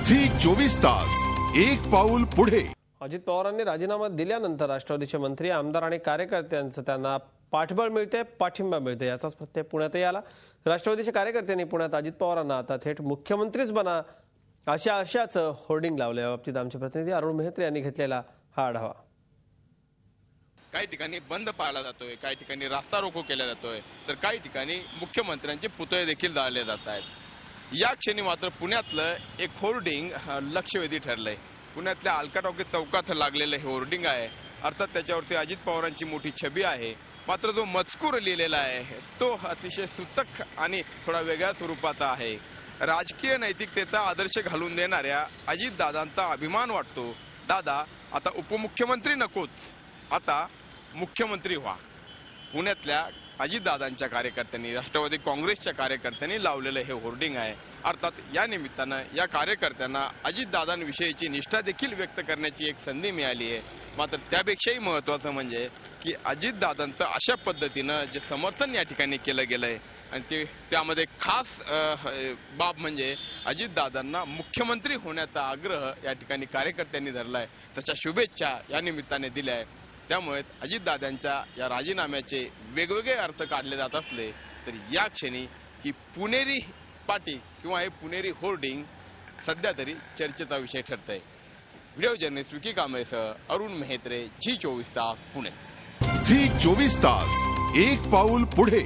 Zee 24 तास एक पाऊल पुढे। अजित पवारांनी राजीनामा दिल्यानंतर राष्ट्रवादीचे मंत्री, आमदार आणि कार्यकर्त्यांचं त्यांना पाठबळ मिळते, पाठिंबा मिळते याचाच प्रत्यय पुण्यातही आला। राष्ट्रवादीच्या कार्यकर्त्यांनी पुण्यात अजित पवारांना आता थेट मुख्यमंत्रीच बना अशाच होर्डिंग लावले। याबाबतीत आमचे प्रतिनिधी अरुण मेहत्रे यांनी घेतलेला हा आढावा। काही ठिकाणी बंद पाळला जातोय, काही ठिकाणी रास्ता रोको केला जातोय, तर काही ठिकाणी मुख्यमंत्र्यांचे पुतळे देखील जाळले जात आहेत। या क्षणी मात्र पुण्यातलं एक होर्डिंग लक्षवेधी ठरलंय। पुण्यातल्या अलका टॉकीज चौकात लागलेलं हे होर्डिंग आहे। अर्थात त्याच्यावरती अजित पवारांची मोठी छबी आहे, मात्र जो मजकूर लिहिलेला आहे तो अतिशय सूचक आणि थोडा वेगळ्या स्वरूपाचा आहे। राजकीय नैतिकतेचा आदर्श घालून देणाऱ्या अजितदादांचा अभिमान वाटतो। दादा आता उपमुख्यमंत्री नकोच, आता मुख्यमंत्री व्हा। पुण्यातल्या अजितदादांच्या कार्यकर्त्यांनी, राष्ट्रवादी काँग्रेसच्या कार्यकर्त्यांनी लावलेलं हे होर्डिंग आहे। अर्थात या निमित्तानं या कार्यकर्त्यांना अजितदादांविषयीची निष्ठा देखील व्यक्त करण्याची एक संधी मिळाली आहे। मात्र त्यापेक्षाही महत्त्वाचं म्हणजे की अजितदादांचं अशा पद्धतीनं जे समर्थन या ठिकाणी केलं गेलंय आणि त्यामध्ये खास बाब म्हणजे अजितदादांना मुख्यमंत्री होण्याचा आग्रह या ठिकाणी कार्यकर्त्यांनी धरलाय, त्याच्या शुभेच्छा या निमित्ताने दिल्या आहेत। त्यामुळे अजितदादांच्या या राजीनाम्याचे वेगवेगळे अर्थ काढले जात असले तरी या क्षणी ही पुणेरी पाटी किंवा हे पुणेरी होर्डिंग सध्या तरी चर्चेचा विषय ठरतंय। व्हिडिओ जर्नलिस्ट विकी कांबळेसह अरुण मेहत्रे, झी 24 तास पुणे। झी 24 तास एक पाऊल पुढे।